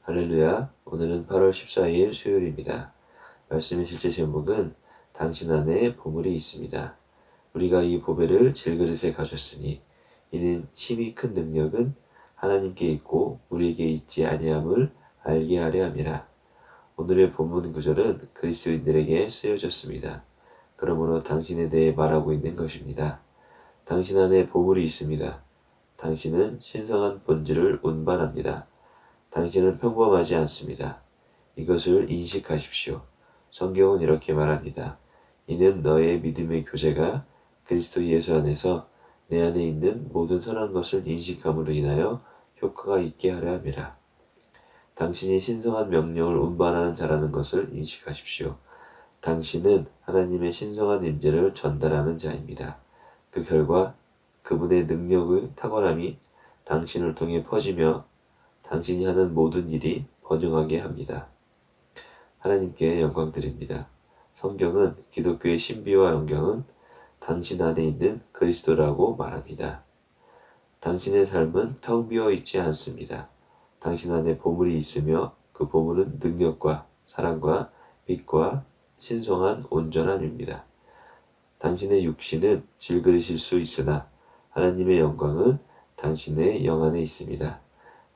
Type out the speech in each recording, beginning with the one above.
할렐루야. 오늘은 8월 14일 수요일입니다. 말씀의 실제 제목은 당신 안에 보물이 있습니다. 우리가 이 보배를 질그릇에 가졌으니 이는 심히 큰 능력은 하나님께 있고 우리에게 있지 아니함을 알게 하려 함이라. 오늘의 본문 구절은 그리스도인들에게 쓰여졌습니다. 그러므로 당신에 대해 말하고 있는 것입니다. 당신 안에 보물이 있습니다. 당신은 신성한 본질을 운반합니다. 당신은 평범하지 않습니다. 이것을 인식하십시오. 성경은 이렇게 말합니다. 이는 너의 믿음의 교제가 그리스도 예수 안에서 내 안에 있는 모든 선한 것을 인식함으로 인하여 효과가 있게 하려 함이라. 당신이 신성한 명령을 운반하는 자라는 것을 인식하십시오. 당신은 하나님의 신성한 임재를 전달하는 자입니다. 그 결과 그분의 능력의 탁월함이 당신을 통해 퍼지며 당신이 하는 모든 일이 번영하게 합니다. 하나님께 영광 드립니다. 성경은 기독교의 신비와 영경은 당신 안에 있는 그리스도라고 말합니다. 당신의 삶은 텅 비어 있지 않습니다. 당신 안에 보물이 있으며 그 보물은 능력과 사랑과 빛과 신성한 온전함입니다. 당신의 육신은 질그릇일 수 있으나 하나님의 영광은 당신의 영 안에 있습니다.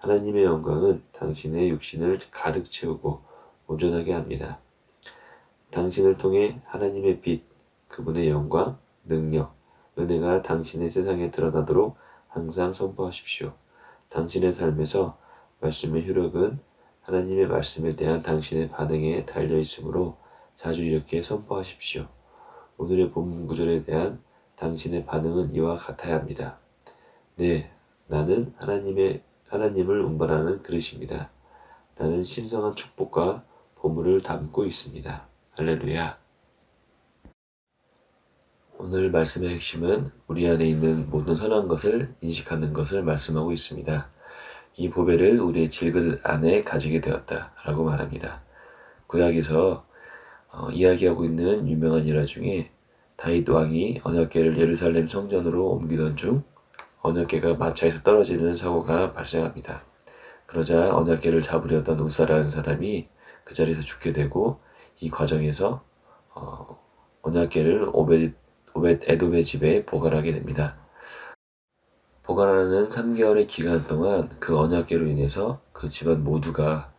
하나님의 영광은 당신의 육신을 가득 채우고 온전하게 합니다. 당신을 통해 하나님의 빛, 그분의 영광, 능력, 은혜가 당신의 세상에 드러나도록 항상 선포하십시오. 당신의 삶에서 말씀의 효력은 하나님의 말씀에 대한 당신의 반응에 달려 있으므로 자주 이렇게 선포하십시오. 오늘의 본문 구절에 대한 당신의 반응은 이와 같아야 합니다. 네, 나는 하나님을 운반하는 그릇입니다. 나는 신성한 축복과 보물을 담고 있습니다. 할렐루야. 오늘 말씀의 핵심은 우리 안에 있는 모든 선한 것을 인식하는 것을 말씀하고 있습니다. 이 보배를 우리의 질그릇 안에 가지게 되었다 라고 말합니다. 구약에서 이야기하고 있는 유명한 일화 중에 다윗 왕이 언약궤를 예루살렘 성전으로 옮기던 중 언약궤가 마차에서 떨어지는 사고가 발생합니다. 그러자 언약궤를 잡으려던 우사라는 사람이 그 자리에서 죽게 되고 이 과정에서 언약궤를 오벳 에돔의 집에 보관하게 됩니다. 보관하는 3개월의 기간 동안 그 언약궤로 인해서 그 집안 모두가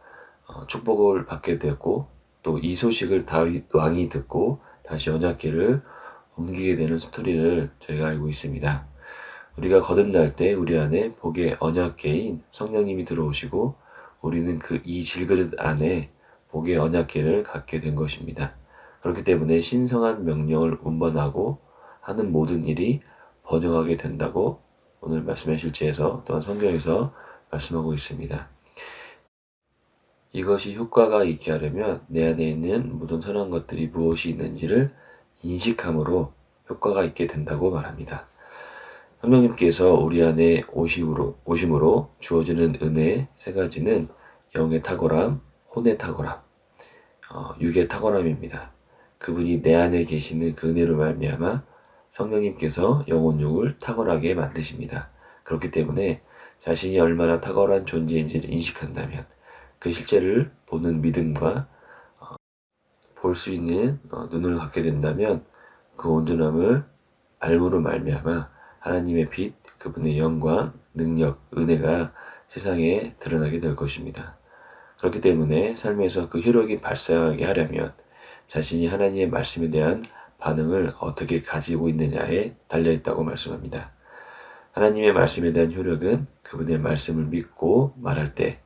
축복을 받게 되었고 또 이 소식을 다윗 왕이 듣고 다시 언약궤를 옮기게 되는 스토리를 저희가 알고 있습니다. 우리가 거듭날 때 우리 안에 복의 언약궤인 성령님이 들어오시고 우리는 그 이 질그릇 안에 복의 언약궤를 갖게 된 것입니다. 그렇기 때문에 신성한 명령을 운반하고 하는 모든 일이 번영하게 된다고 오늘 말씀의 실제에서 또한 성경에서 말씀하고 있습니다. 이것이 효과가 있게 하려면 내 안에 있는 모든 선한 것들이 무엇이 있는지를 인식함으로 효과가 있게 된다고 말합니다. 성령님께서 우리 안에 오심으로 주어지는 은혜 세 가지는 영의 탁월함, 혼의 탁월함, 육의 탁월함입니다. 그분이 내 안에 계시는 그 은혜로 말미암아 성령님께서 영혼육을 탁월하게 만드십니다. 그렇기 때문에 자신이 얼마나 탁월한 존재인지를 인식한다면 그 실제를 보는 믿음과 볼 수 있는 눈을 갖게 된다면 그 온전함을 알므로 말미암아 하나님의 빛, 그분의 영광, 능력, 은혜가 세상에 드러나게 될 것입니다. 그렇기 때문에 삶에서 그 효력이 발생하게 하려면 자신이 하나님의 말씀에 대한 반응을 어떻게 가지고 있느냐에 달려있다고 말씀합니다. 하나님의 말씀에 대한 효력은 그분의 말씀을 믿고 말할 때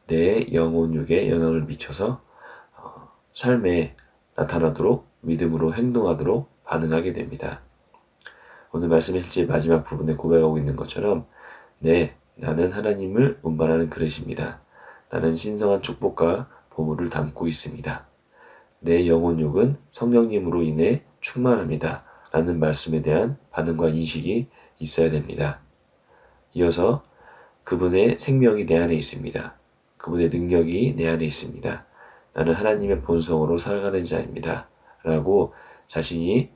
내 영혼육에 영향을 미쳐서 삶에 나타나도록 믿음으로 행동하도록 반응하게 됩니다. 오늘 말씀의 실제 마지막 부분에 고백하고 있는 것처럼 네, 나는 하나님을 운반하는 그릇입니다. 나는 신성한 축복과 보물을 담고 있습니다. 내 영혼육은 성령님으로 인해 충만합니다. 라는 말씀에 대한 반응과 인식이 있어야 됩니다. 이어서 그분의 생명이 내 안에 있습니다. 그분의 능력이 내 안에 있습니다. 나는 하나님의 본성으로 살아가는 자입니다. 라고 자신이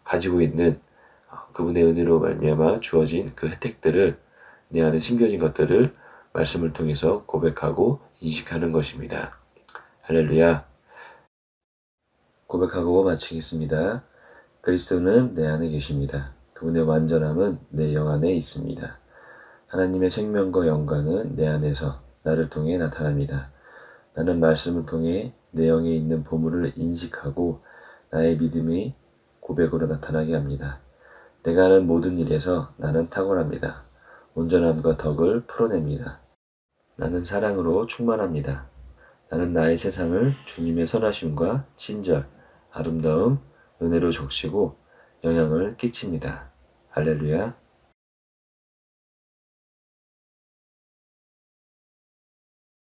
가지고 있는 그분의 은혜로 말미암아 주어진 그 혜택들을 내 안에 심겨진 것들을 말씀을 통해서 고백하고 인식하는 것입니다. 할렐루야. 고백하고 마치겠습니다. 그리스도는 내 안에 계십니다. 그분의 완전함은 내 영 안에 있습니다. 하나님의 생명과 영광은 내 안에서 나를 통해 나타납니다. 나는 말씀을 통해 내 영에 있는 보물을 인식하고 나의 믿음이 고백으로 나타나게 합니다. 내가 하는 모든 일에서 나는 탁월합니다. 온전함과 덕을 풀어냅니다. 나는 사랑으로 충만합니다. 나는 나의 세상을 주님의 선하심과 친절, 아름다움, 은혜로 적시고 영향을 끼칩니다. 할렐루야.